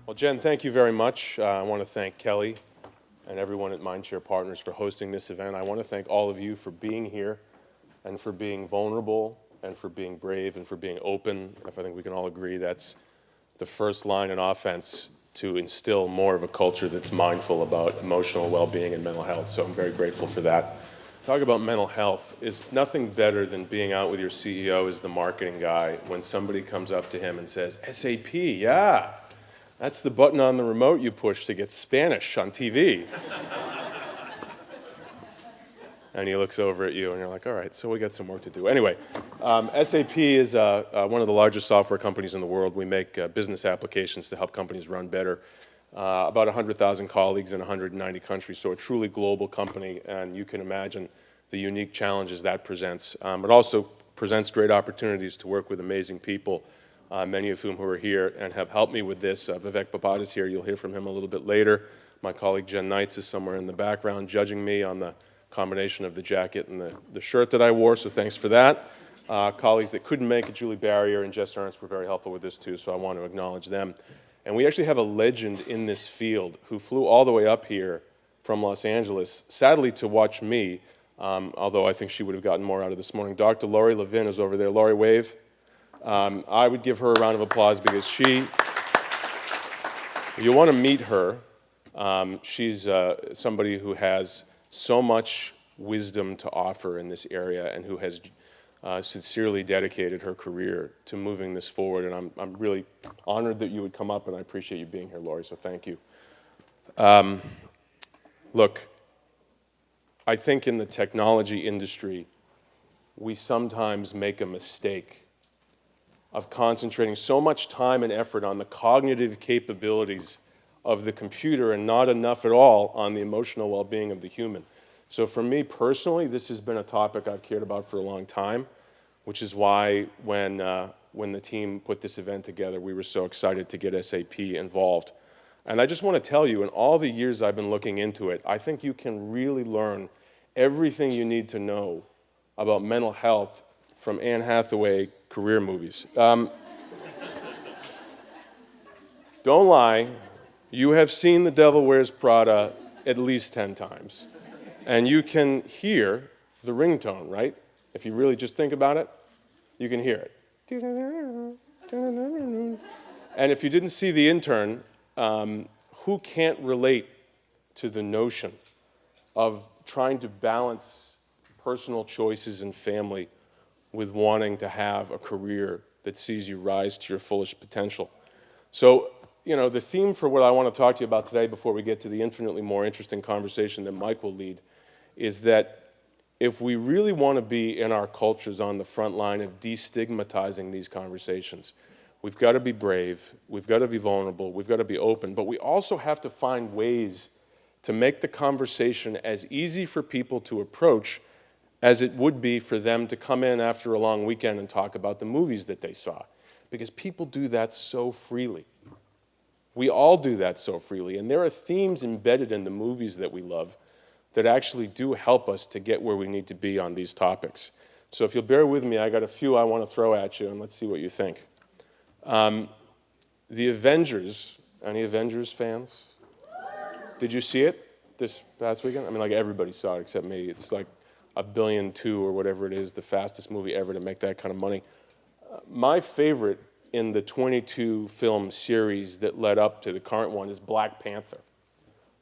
Well, Jen, thank you very much. I want to thank Kelly and everyone at Mindshare Partners for hosting this event. I want to thank all of you for being here and for being vulnerable and for being brave and for being open. I think we can all agree that's the first line in offense to instill more of a culture that's mindful about emotional well-being and mental health. So I'm very grateful for that. Talk about mental health is nothing better than being out with your CEO as the marketing guy when somebody comes up to him and says, SAP, yeah. That's the button on the remote you push to get Spanish on TV. And he looks over at you and you're like, all right, so we got some work to do. Anyway, SAP is one of the largest software companies in the world. We make business applications to help companies run better. About 100,000 colleagues in 190 countries, so a truly global company, and you can imagine the unique challenges that presents. It also presents great opportunities to work with amazing people, many of whom who are here and have helped me with this. Vivek Bapat is here. You'll hear from him a little bit later. My colleague Jen Knights is somewhere in the background judging me on the combination of the jacket and the shirt that I wore, so thanks for that. Colleagues that couldn't make it, Julie Barrier and Jess Ernst, were very helpful with this too, so I want to acknowledge them. And we actually have a legend in this field who flew all the way up here from Los Angeles, sadly to watch me, although I think she would have gotten more out of this morning. Dr. Laurie Levin is over there. Laurie, wave. I would give her a round of applause because you want to meet her. She's somebody who has so much wisdom to offer in this area and who has sincerely dedicated her career to moving this forward. And I'm really honored that you would come up, and I appreciate you being here, Laurie, so thank you. Look, I think in the technology industry, we sometimes make a mistake of concentrating so much time and effort on the cognitive capabilities of the computer and not enough at all on the emotional well-being of the human. So for me personally, this has been a topic I've cared about for a long time, which is why when the team put this event together, we were so excited to get SAP involved. And I just want to tell you, in all the years I've been looking into it, I think you can really learn everything you need to know about mental health from Anne Hathaway career movies. Don't lie, you have seen The Devil Wears Prada at least 10 times. And you can hear the ringtone, right? If you really just think about it, you can hear it. And if you didn't see The Intern, who can't relate to the notion of trying to balance personal choices and family with wanting to have a career that sees you rise to your fullest potential? So, the theme for what I want to talk to you about today before we get to the infinitely more interesting conversation that Mike will lead is that if we really want to be in our cultures on the front line of destigmatizing these conversations, we've got to be brave, we've got to be vulnerable, we've got to be open, but we also have to find ways to make the conversation as easy for people to approach as it would be for them to come in after a long weekend and talk about the movies that they saw. Because people do that so freely. We all do that so freely, and there are themes embedded in the movies that we love that actually do help us to get where we need to be on these topics. So if you'll bear with me, I got a few I want to throw at you, and let's see what you think. The Avengers, any Avengers fans? Did you see it this past weekend? I mean, like everybody saw it except me. It's like $1.2 billion or whatever it is, the fastest movie ever to make that kind of money. My favorite in the 22 film series that led up to the current one is Black Panther.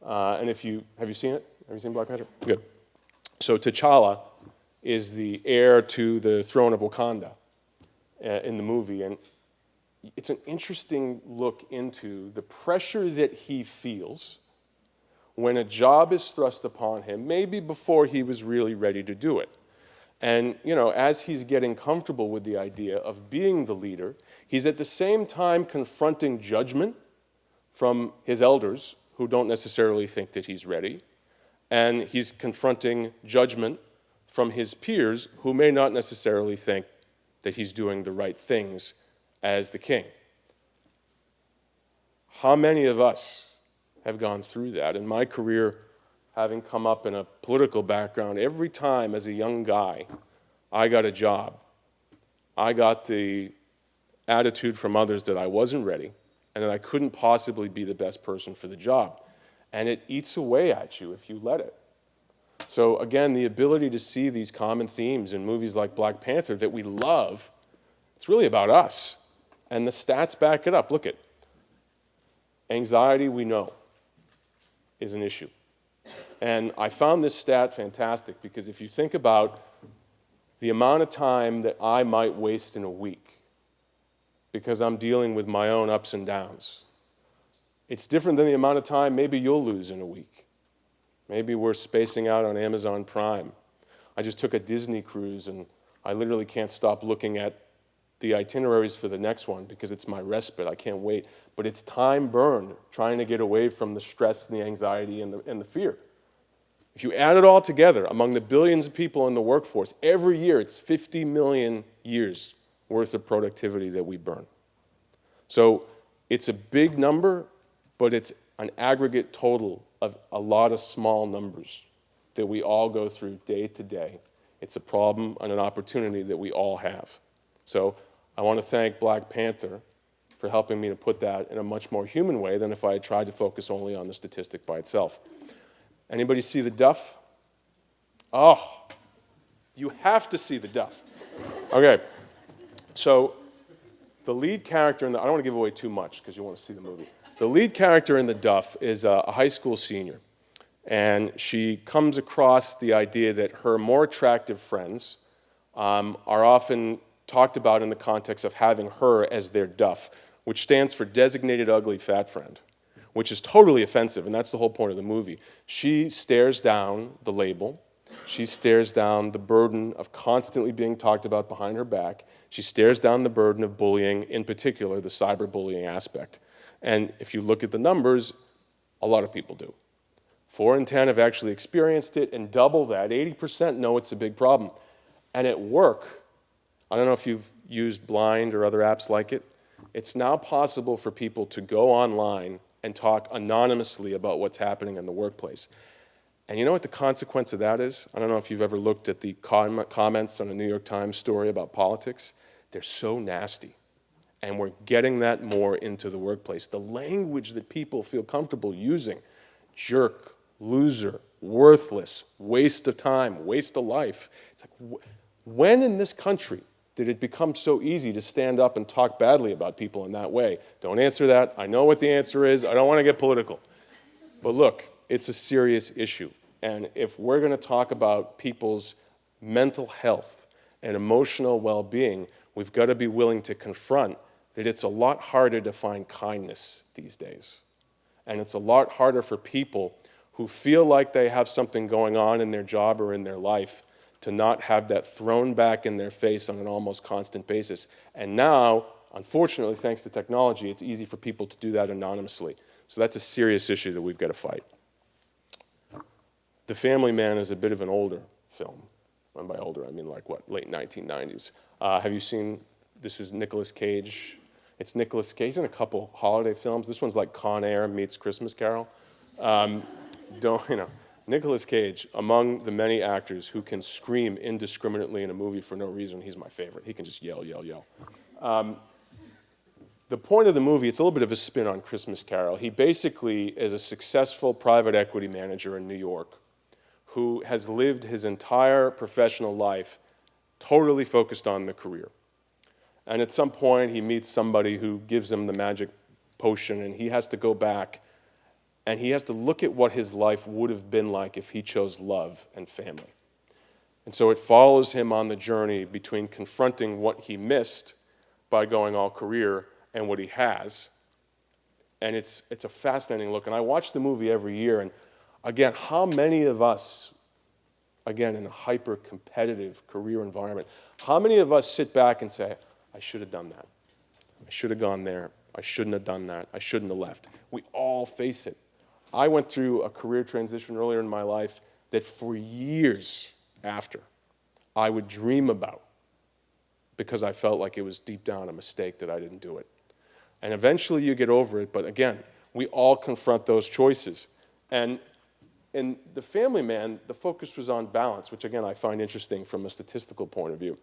And have you seen it? Have you seen Black Panther? Good. So T'Challa is the heir to the throne of Wakanda in the movie, and it's an interesting look into the pressure that he feels when a job is thrust upon him, maybe before he was really ready to do it. And, as he's getting comfortable with the idea of being the leader, he's at the same time confronting judgment from his elders who don't necessarily think that he's ready, and he's confronting judgment from his peers who may not necessarily think that he's doing the right things as the king. How many of us have gone through that? In my career, having come up in a political background, every time as a young guy I got a job, I got the attitude from others that I wasn't ready, and that I couldn't possibly be the best person for the job. And it eats away at you if you let it. So again, the ability to see these common themes in movies like Black Panther that we love, it's really about us. And the stats back it up. Look at anxiety, we know, is an issue. And I found this stat fantastic because if you think about the amount of time that I might waste in a week because I'm dealing with my own ups and downs, it's different than the amount of time maybe you'll lose in a week. Maybe we're spacing out on Amazon Prime. I just took a Disney cruise, and I literally can't stop looking at the itineraries for the next one because it's my respite. I can't wait. But it's time burned trying to get away from the stress and the anxiety and the fear. If you add it all together, among the billions of people in the workforce, every year it's 50 million years worth of productivity that we burn. So it's a big number, but it's an aggregate total of a lot of small numbers that we all go through day to day. It's a problem and an opportunity that we all have. So I want to thank Black Panther for helping me to put that in a much more human way than if I had tried to focus only on the statistic by itself. Anybody see the duff? Oh, you have to see the duff. Okay, so the lead character in I don't want to give away too much because you want to see the movie. The lead character in The Duff is a high school senior, and she comes across the idea that her more attractive friends are often talked about in the context of having her as their Duff, which stands for Designated Ugly Fat Friend, which is totally offensive, and that's the whole point of the movie. She stares down the label. She stares down the burden of constantly being talked about behind her back. She stares down the burden of bullying, in particular, the cyberbullying aspect. And if you look at the numbers, a lot of people do. 4 in 10 have actually experienced it, and double that, 80% know it's a big problem. And at work, I don't know if you've used Blind or other apps like it, it's now possible for people to go online and talk anonymously about what's happening in the workplace. And you know what the consequence of that is? I don't know if you've ever looked at the comments on a New York Times story about politics. They're so nasty. And we're getting that more into the workplace. The language that people feel comfortable using, jerk, loser, worthless, waste of time, waste of life. It's like, when in this country did it become so easy to stand up and talk badly about people in that way? Don't answer that. I know what the answer is. I don't want to get political. But look, it's a serious issue. And if we're going to talk about people's mental health and emotional well-being, we've got to be willing to confront that it's a lot harder to find kindness these days. And it's a lot harder for people who feel like they have something going on in their job or in their life to not have that thrown back in their face on an almost constant basis. And now, unfortunately, thanks to technology, it's easy for people to do that anonymously. So that's a serious issue that we've got to fight. The Family Man is a bit of an older film. And by older, I mean like, what, late 1990s. Have you seen, this is Nicolas Cage. It's Nicolas Cage. He's in a couple holiday films. This one's like Con Air meets Christmas Carol. Nicolas Cage, among the many actors who can scream indiscriminately in a movie for no reason, he's my favorite. He can just yell, yell, yell. The point of the movie, it's a little bit of a spin on Christmas Carol. He basically is a successful private equity manager in New York who has lived his entire professional life totally focused on the career. And at some point, he meets somebody who gives him the magic potion, and he has to go back, and he has to look at what his life would have been like if he chose love and family. And so it follows him on the journey between confronting what he missed by going all career and what he has. And it's a fascinating look. And I watch the movie every year, and again, how many of us, again, in a hyper-competitive career environment, how many of us sit back and say, I should have done that. I should have gone there. I shouldn't have done that. I shouldn't have left. We all face it. I went through a career transition earlier in my life that for years after, I would dream about because I felt like it was deep down a mistake that I didn't do it. And eventually you get over it, but again, we all confront those choices. And in The Family Man, the focus was on balance, which again I find interesting from a statistical point of view.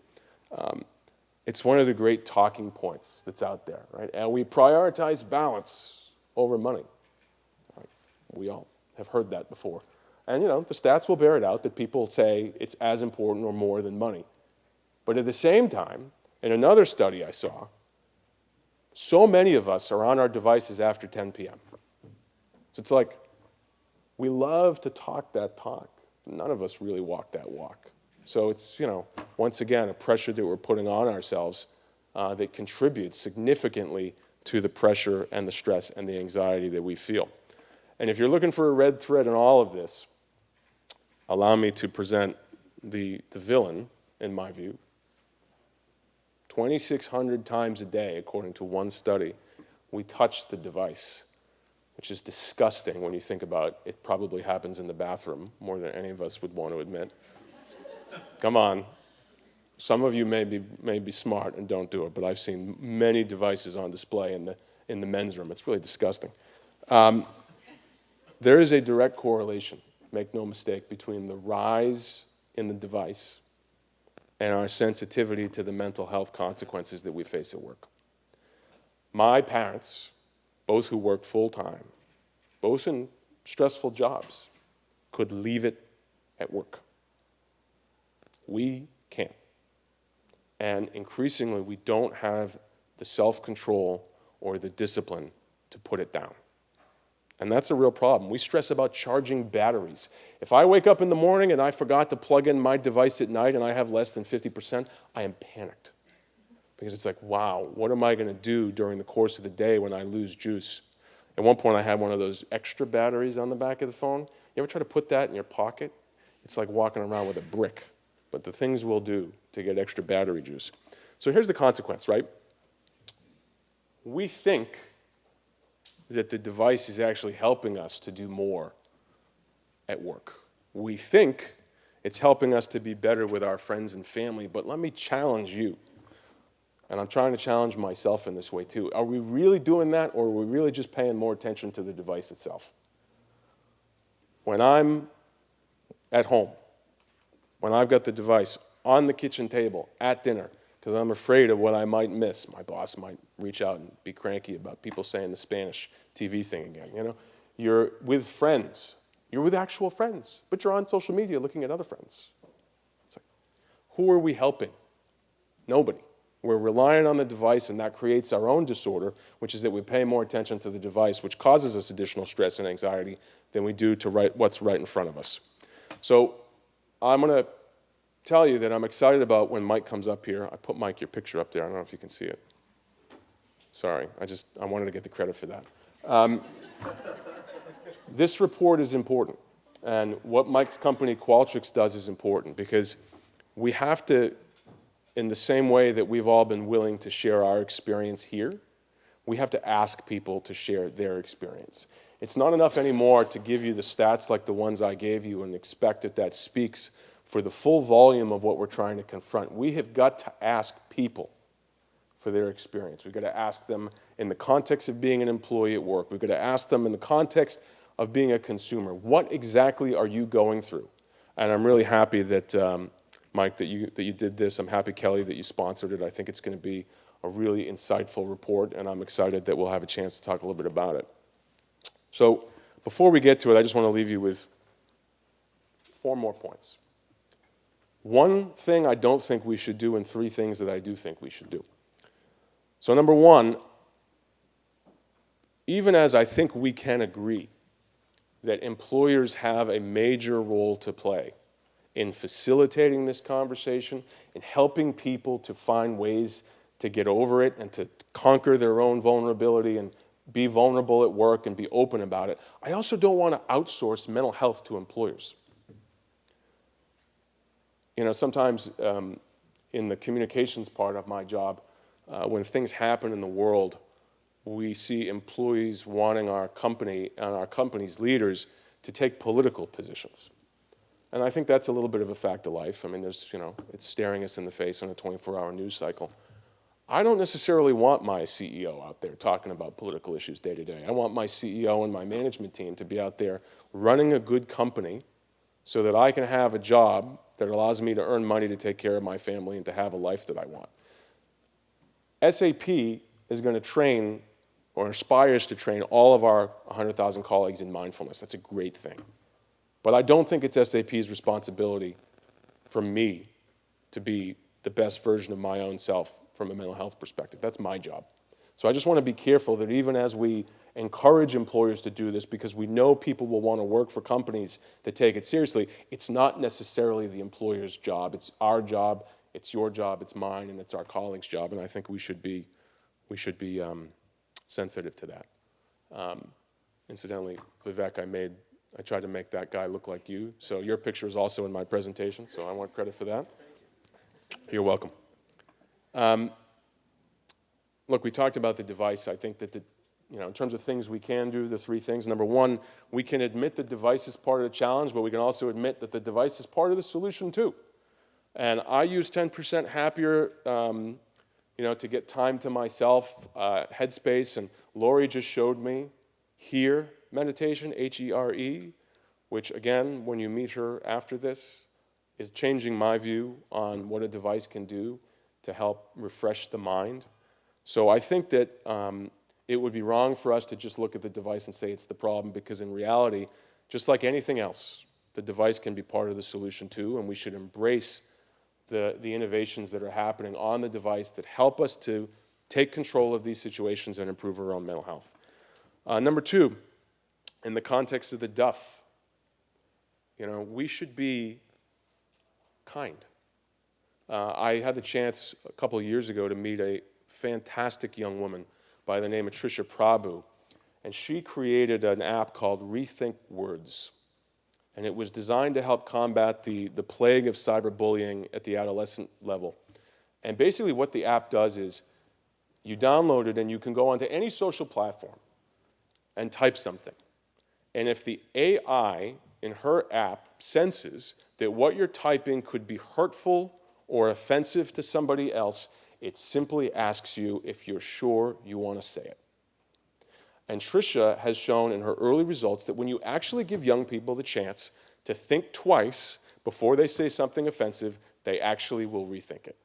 It's one of the great talking points that's out there, right? And we prioritize balance over money. Right? We all have heard that before. And, the stats will bear it out that people say it's as important or more than money. But at the same time, in another study I saw, so many of us are on our devices after 10 p.m. So it's like we love to talk that talk. None of us really walk that walk. So it's, once again, a pressure that we're putting on ourselves that contributes significantly to the pressure and the stress and the anxiety that we feel. And if you're looking for a red thread in all of this, allow me to present the villain, in my view. 2,600 times a day, according to one study, we touch the device, which is disgusting when you think about it. It probably happens in the bathroom more than any of us would want to admit. Come on. Some of you may be smart and don't do it, but I've seen many devices on display in the men's room. It's really disgusting. There is a direct correlation, make no mistake, between the rise in the device and our sensitivity to the mental health consequences that we face at work. My parents, both who worked full-time, both in stressful jobs, could leave it at work. We can't. And increasingly, we don't have the self-control or the discipline to put it down. And that's a real problem. We stress about charging batteries. If I wake up in the morning and I forgot to plug in my device at night and I have less than 50%, I am panicked. Because it's like, wow, what am I going to do during the course of the day when I lose juice? At one point, I had one of those extra batteries on the back of the phone. You ever try to put that in your pocket? It's like walking around with a brick. But the things we'll do to get extra battery juice. So here's the consequence, right? We think that the device is actually helping us to do more at work. We think it's helping us to be better with our friends and family, but let me challenge you. And I'm trying to challenge myself in this way too. Are we really doing that, or are we really just paying more attention to the device itself? When I'm at home, when I've got the device on the kitchen table at dinner, because I'm afraid of what I might miss. My boss might reach out and be cranky about people saying the Spanish TV thing again. You're with friends. You're with actual friends, but you're on social media looking at other friends. It's like, who are we helping? Nobody. We're relying on the device, and that creates our own disorder, which is that we pay more attention to the device, which causes us additional stress and anxiety than we do to what's right in front of us. So I'm going to tell you that I'm excited about when Mike comes up here. I put, Mike, your picture up there. I don't know if you can see it. Sorry, I wanted to get the credit for that. This report is important, and what Mike's company, Qualtrics, does is important because we have to, in the same way that we've all been willing to share our experience here, we have to ask people to share their experience. It's not enough anymore to give you the stats like the ones I gave you and expect that that speaks for the full volume of what we're trying to confront. We have got to ask people for their experience. We've got to ask them in the context of being an employee at work. We've got to ask them in the context of being a consumer. What exactly are you going through? And I'm really happy that, Mike, that you did this. I'm happy, Kelly, that you sponsored it. I think it's going to be a really insightful report, and I'm excited that we'll have a chance to talk a little bit about it. So before we get to it, I just want to leave you with 4 more points. One thing I don't think we should do and 3 things that I do think we should do. So number 1, even as I think we can agree that employers have a major role to play in facilitating this conversation, in helping people to find ways to get over it and to conquer their own vulnerability and be vulnerable at work and be open about it, I also don't want to outsource mental health to employers. Sometimes in the communications part of my job, when things happen in the world, we see employees wanting our company and our company's leaders to take political positions. And I think that's a little bit of a fact of life. I mean, it's staring us in the face on a 24-hour news cycle. I don't necessarily want my CEO out there talking about political issues day to day. I want my CEO and my management team to be out there running a good company so that I can have a job that allows me to earn money to take care of my family and to have a life that I want. SAP is going to train or aspires to train all of our 100,000 colleagues in mindfulness. That's a great thing. But I don't think it's SAP's responsibility for me to be the best version of my own self from a mental health perspective. That's my job. So I just want to be careful that even as we encourage employers to do this, because we know people will want to work for companies that take it seriously, it's not necessarily the employer's job. It's our job, it's your job, it's mine, and it's our colleagues' job, and I think we should be sensitive to that. Incidentally, Vivek, I tried to make that guy look like you, so your picture is also in my presentation, so I want credit for that. You're welcome. Look, we talked about the device. I think that in terms of things we can do, the three things. Number one, we can admit the device is part of the challenge, but we can also admit that the device is part of the solution too. And I use 10% Happier, to get time to myself, Headspace, and Lori just showed me HERE meditation, H-E-R-E, which again, when you meet her after this, is changing my view on what a device can do to help refresh the mind. So I think that it would be wrong for us to just look at the device and say it's the problem, because in reality, just like anything else, the device can be part of the solution too, and we should embrace the innovations that are happening on the device that help us to take control of these situations and improve our own mental health. Number two, in the context of the duff, we should be kind. I had the chance a couple of years ago to meet a fantastic young woman by the name of Trisha Prabhu, and she created an app called Rethink Words, and it was designed to help combat the plague of cyberbullying at the adolescent level. And basically what the app does is you download it and you can go onto any social platform and type something. And if the AI in her app senses that what you're typing could be hurtful or offensive to somebody else, it simply asks you if you're sure you want to say it. And Trisha has shown in her early results that when you actually give young people the chance to think twice before they say something offensive, they actually will rethink it.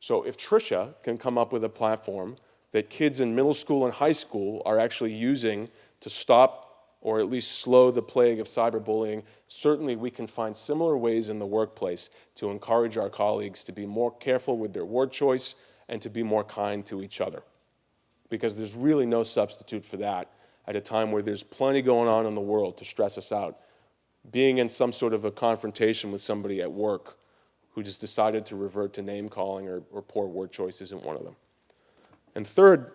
So if Trisha can come up with a platform that kids in middle school and high school are actually using to stop or at least slow the plague of cyberbullying, certainly we can find similar ways in the workplace to encourage our colleagues to be more careful with their word choice and to be more kind to each other. Because there's really no substitute for that at a time where there's plenty going on in the world to stress us out. Being in some sort of a confrontation with somebody at work who just decided to revert to name calling or poor word choice isn't one of them. And third,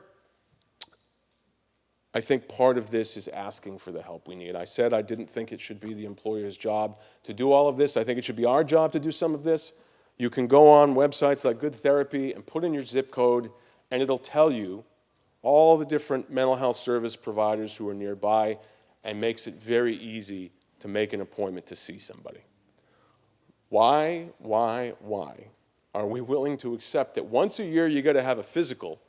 I think part of this is asking for the help we need. I said I didn't think it should be the employer's job to do all of this. I think it should be our job to do some of this. You can go on websites like Good Therapy and put in your zip code, and it'll tell you all the different mental health service providers who are nearby, and makes it very easy to make an appointment to see somebody. Why are we willing to accept that once a year you got to have a physical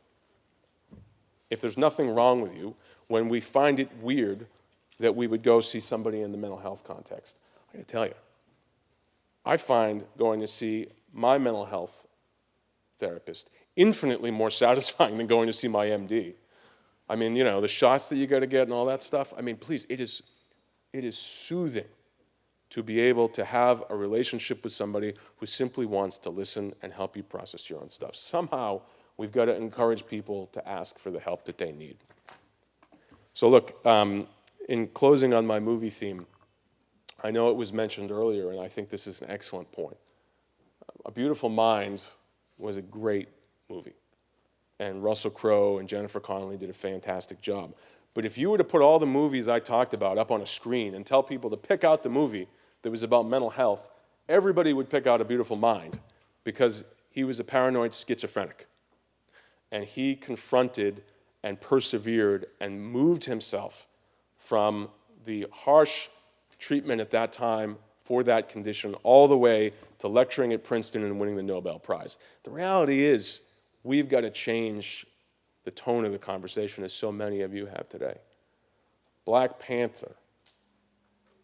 if there's nothing wrong with you, when we find it weird that we would go see somebody in the mental health context? I gotta tell you, I find going to see my mental health therapist infinitely more satisfying than going to see my MD. I mean, the shots that you got to get and all that stuff. I mean, please, it is soothing to be able to have a relationship with somebody who simply wants to listen and help you process your own stuff. Somehow, we've got to encourage people to ask for the help that they need. So look, in closing on my movie theme, I know it was mentioned earlier, and I think this is an excellent point. A Beautiful Mind was a great movie, and Russell Crowe and Jennifer Connelly did a fantastic job. But if you were to put all the movies I talked about up on a screen and tell people to pick out the movie that was about mental health, everybody would pick out A Beautiful Mind, because he was a paranoid schizophrenic. And he confronted and persevered and moved himself from the harsh treatment at that time for that condition all the way to lecturing at Princeton and winning the Nobel Prize. The reality is, we've got to change the tone of the conversation, as so many of you have today. Black Panther,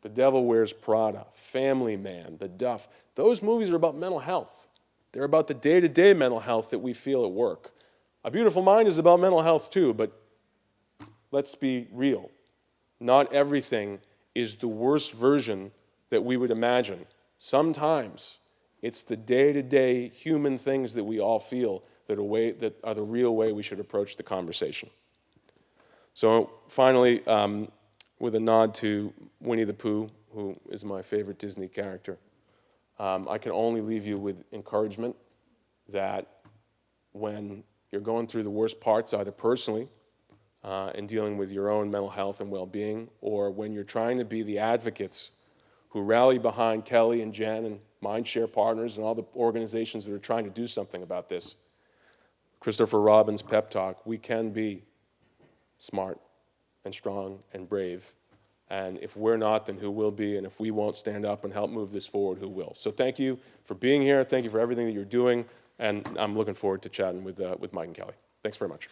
The Devil Wears Prada, Family Man, The Duff, those movies are about mental health. They're about the day-to-day mental health that we feel at work. A Beautiful Mind is about mental health too, but let's be real. Not everything is the worst version that we would imagine. Sometimes it's the day-to-day human things that we all feel that are the real way we should approach the conversation. So finally, with a nod to Winnie the Pooh, who is my favorite Disney character, I can only leave you with encouragement that when you're going through the worst parts, either personally, in dealing with your own mental health and well-being, or when you're trying to be the advocates who rally behind Kelly and Jen and Mindshare Partners and all the organizations that are trying to do something about this, Christopher Robin's pep talk, we can be smart and strong and brave. And if we're not, then who will be? And if we won't stand up and help move this forward, who will? So thank you for being here. Thank you for everything that you're doing. And I'm looking forward to chatting with Mike and Kelly. Thanks very much.